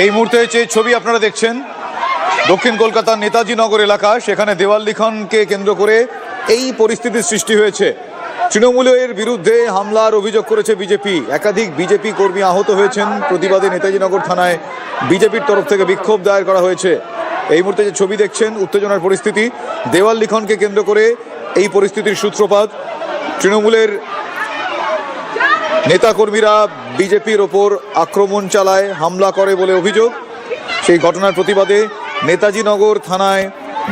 এই মুহূর্তে যে ছবি আপনারা দেখছেন দক্ষিণ কলকাতার নেতাজি নগর এলাকা, সেখানে দেওয়াল লিখনকে কেন্দ্র করে এই পরিস্থিতির সৃষ্টি হয়েছে। তৃণমূলের বিরুদ্ধে হামলার অভিযোগ করেছে বিজেপি। একাধিক বিজেপি কর্মী আহত হয়েছেন। প্রতিবাদে নেতাজি নগর থানায় বিজেপির তরফ থেকে বিক্ষোভ দায়ের করা হয়েছে। এই মুহূর্তে যে ছবি দেখছেন উত্তেজনার পরিস্থিতি, দেওয়াল লিখনকে কেন্দ্র করে এই পরিস্থিতির সূত্রপাত। তৃণমূলের নেতাকর্মীরা বিজেপির ওপর আক্রমণ চালায়, হামলা করে বলে অভিযোগ। সেই ঘটনার প্রতিবাদে নেতাজি নগর থানায়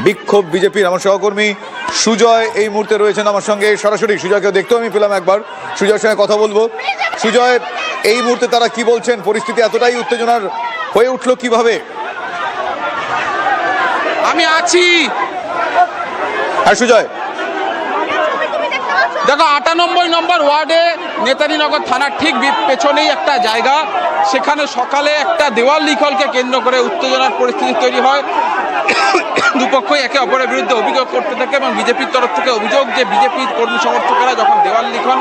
বিক্ষোভ বিজেপির। আমার সহকর্মী সুজয় এই মুহূর্তে রয়েছেন আমার সঙ্গে সরাসরি। সুজয়কে দেখতেও আমি পেলাম, একবার সুজয়ের সঙ্গে কথা বলবো। সুজয়, এই মুহূর্তে তারা কি বলছেন? পরিস্থিতি এতটাই উত্তেজনার হয়ে উঠলো কিভাবে? আমি আছি। হ্যাঁ সুজয়, দেখো 98 নম্বর ওয়ার্ডে নেতাজি নগর থানার ঠিক পেছনেই একটা জায়গা, সেখানে সকালে একটা দেওয়াল লিখনকে কেন্দ্র করে উত্তেজনার পরিস্থিতি তৈরি হয়। দুপক্ষই একে অপরের বিরুদ্ধে অভিযোগ করতে থাকে এবং বিজেপির তরফ থেকে অভিযোগ যে বিজেপির কর্মী সমর্থকেরা যখন দেওয়াল লিখন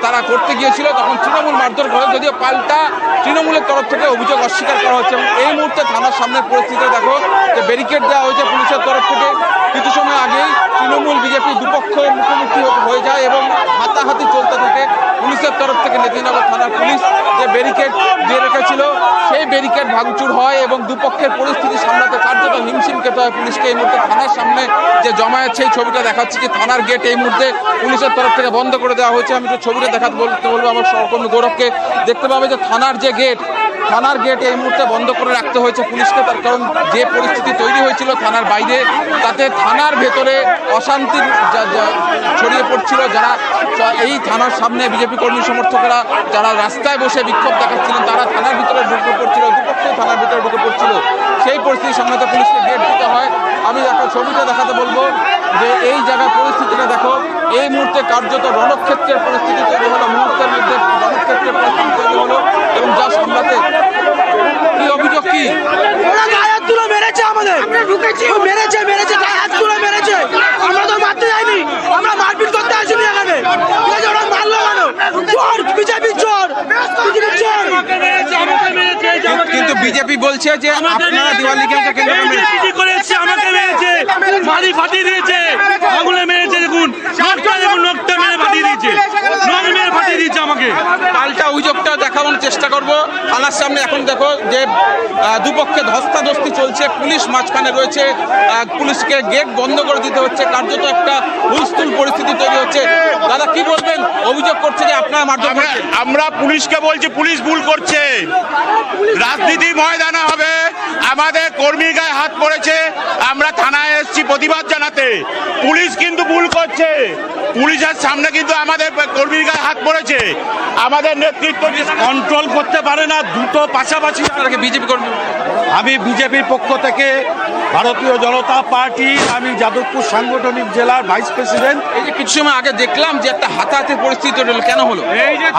তারা করতে গিয়েছিল তখন তৃণমূল মারধর করে, যদিও পাল্টা তৃণমূলের তরফ থেকে অভিযোগ অস্বীকার করা হচ্ছে। এবং এই মুহূর্তে থানার সামনের পরিস্থিতি দেখো যে ব্যারিকেড দেওয়া হয়েছে পুলিশের তরফ থেকে। কিছু সময় আগেই তৃণমূল বিজেপি দুপক্ষ মুখোমুখি হয়ে যায় এবং হাতাহাতি চলতে থাকে। পুলিশের তরফ থেকে নেতাজিনগর থানার পুলিশ যে ব্যারিকেড দিয়ে রেখেছিল সেই ব্যারিকেড ভাঙচুর হয় এবং দুপক্ষের পরিস্থিতি সামলাতে কার্যত হিমশিম খেতে হয় পুলিশকে। এই মুহূর্তে থানার সামনে যে জমায়েত সেই ছবিটা দেখাচ্ছি যে থানার গেট এই মুহূর্তে পুলিশের তরফ থেকে বন্ধ করে দেওয়া হয়েছে। আমি তো ছবিটা বলতে বলবো আমার সহকর্মী গৌরবকে। দেখতে পাবে যে থানার গেট এই মুহূর্তে বন্ধ করে রাখতে হয়েছে পুলিশকে, তার কারণ যে পরিস্থিতি তৈরি হয়েছিল থানার বাইরে, তাতে থানার ভেতরে অশান্তি ছড়িয়ে পড়ছিল। যারা এই থানার সামনে বিজেপি কর্মী সমর্থকেরা যারা রাস্তায় বসে বিক্ষোভ দেখাচ্ছিলেন তারা থানার ভিতরে ঢুকে পড়ছিল, দুপক্ষই থানার ভিতরে ঢুকে পড়ছিল। সেই পরিস্থিতি সামলাতে পুলিশকে গেট দিতে হয়। আমি ছবিটা দেখাতে বলবো যে এই জায়গার পরিস্থিতিটা দেখো। এই মুহূর্তে কার্যত রণক্ষেত্রের পরিস্থিতি তৈরি হলো, মুহূর্তের মধ্যে রণক্ষেত্রের পরিস্থিতি তৈরি হলো এবং যা সামলাতে কি অভিযোগ কি মেরেছে আমাদের, মেরেছে গায়ে হাত তুলে মেরেছে। আমরা তো মারতে যাইনি, আমরা মারপিট করতে আসিনি এখানে। ওরা মারলো কেন? চোর, বিজেপি চোর, কিন্তু বিজেপি বলছে যে আপনারা দেওয়াল লিখনকে কেন্দ্র করে মেরেছে, আমাকে মেরেছে, মারি ফাটিয়ে দিয়েছে, আঙুলে মেরেছে, দেখুন নখটা মেরে ফাটিয়ে দিয়েছে, নখ মেরে ফাটিয়ে দিয়েছে আমাকে। পাল্টা অভিযোগটা দেখানোর চেষ্টা করব থানার সামনে। এখন দেখো যে দুপক্ষে ধস্তাধস্তি চলছে, পুলিশ মাঝখানে রয়েছে, পুলিশকে গেট বন্ধ করে দিতে হচ্ছে, কার্যত একটা হুলস্থুল পরিস্থিতি তৈরি হচ্ছে। দাদা কি বলবেন? অভিযোগ করছে যে আপনারা মারধর করছেন। আমরা পুলিশকে বলছি পুলিশ ভুল করছে, রাজনীতি ময়দানে হবে, আমাদের কর্মীর গায়ে হাত পড়েছে, আমরা থানায় এসেছি প্রতিবাদ জানাতে। পুলিশ কিন্তু ভুল করছে, পুলিশের সামনে কিন্তু আমাদের কর্মীর গায়ে হাত পড়েছে। আমাদের নেতৃত্ব কন্ট্রোল করতে পারে না, দুটো পাশাপাশি। বিজেপি কর্মী, আমি বিজেপির পক্ষ থেকে ভারতীয় জনতা পার্টি, আমি যাদবপুর সাংগঠনিক জেলার ভাইস প্রেসিডেন্ট। এই যে কিছু সময় আগে দেখলাম যে একটা হাতাহাতির পরিস্থিতি তৈরি হলো, কেন হলো?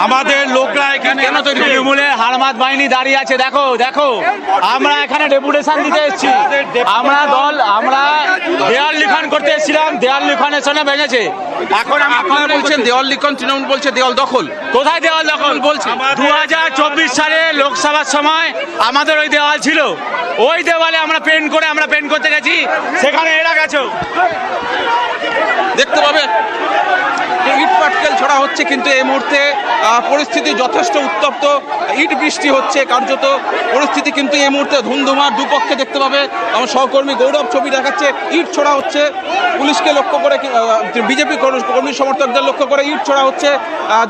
আমাদের লোকরা এখানে কেন তৈরি হলো? তৃণমূলের হারমাত বাহিনী দাঁড়িয়ে আছে, দেখো দেখো। আমরা এখানে ডেপুটেশন দিতে এসেছি, আমরা দেওয়াল লিখন করতে এসেছিলাম, দেওয়াল লিখনের সঙ্গে ভেঙেছে। এখন আপনারা বলছেন দেওয়াল লিখন, তৃণমূল বলছে দেওয়াল দখল। কোথায় দেওয়াল দখল বলছে? 2024 সালে লোকসভার সময় আমাদের ওই দেওয়াল ছিল, ওই দেওয়ালে আমরা পেন্ট করতে গেছি, সেখানে এরা গেছে। দেখতে পাবে ইট পাটকেল ছড়া হচ্ছে, কিন্তু এই মুহূর্তে পরিস্থিতি যথেষ্ট উত্তপ্ত। ইট বৃষ্টি হচ্ছে, কার্যত পরিস্থিতি কিন্তু এই মুহূর্তে ধুমধুমার। দুপক্ষে দেখতে পাবে আমার সহকর্মী গৌরব ছবি দেখাচ্ছে, ইট ছোড়া হচ্ছে পুলিশকে লক্ষ্য করে, বিজেপি কর্মী সমর্থকদের লক্ষ্য করে ইট ছোড়া হচ্ছে।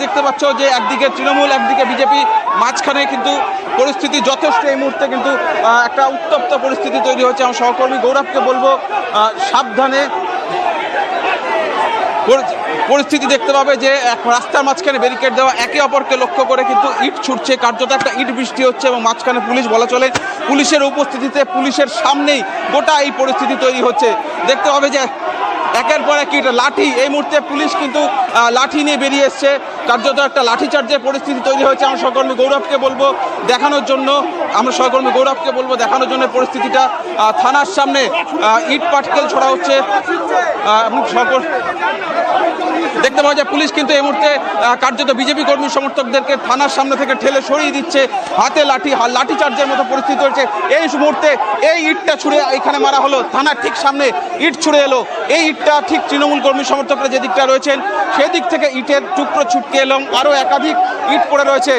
দেখতে পাচ্ছ যে একদিকে তৃণমূল একদিকে বিজেপি, মাঝখানে কিন্তু পরিস্থিতি যথেষ্ট এই মুহূর্তে কিন্তু একটা উত্তপ্ত পরিস্থিতি তৈরি হচ্ছে। আমার সহকর্মী গৌরবকে বলবো সাবধানে। পরিস্থিতি দেখতে পাবে যে এক রাস্তার মাঝখানে ব্যারিকেড দেওয়া, একে অপরকে লক্ষ্য করে কিন্তু ইট ছুটছে, কার্যত একটা ইট বৃষ্টি হচ্ছে এবং মাঝখানে পুলিশ বলা চলে। পুলিশের উপস্থিতিতে, পুলিশের সামনেই গোটা এই পরিস্থিতি তৈরি হচ্ছে। দেখতে পাবে যে একের পর এক লাঠি, এই মুহূর্তে পুলিশ কিন্তু লাঠি নিয়ে বেরিয়ে এসছে কার্যত একটা লাঠিচার্জের পরিস্থিতি তৈরি হয়েছে। আমার সহকর্মী গৌরবকে বলবো দেখানোর জন্য, পরিস্থিতিটা থানার সামনে ইট পাটকেল ছড়া হচ্ছে। দেখতে পাওয়া যায় পুলিশ কিন্তু এই মুহূর্তে কার্যত বিজেপি কর্মী সমর্থকদেরকে থানার সামনে থেকে ঠেলে সরিয়ে দিচ্ছে। হাতে লাঠিচার্জের মতো পরিস্থিতি হয়েছে। এই মুহূর্তে এই ইটটা ছুঁড়ে এখানে মারা হলো, থানার ঠিক সামনে ইট ছুঁড়ে এলো। এই ইটটা ঠিক তৃণমূল কর্মী সমর্থকরা যে দিকটা রয়েছেন সেদিক থেকে ইটের টুকরো ছুটকে এলো, আরও একাধিক ইট পড়ে রয়েছে।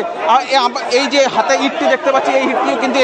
এই যে হাতে ইটটি দেখতে পাচ্ছি, এই ইটটিও কিন্তু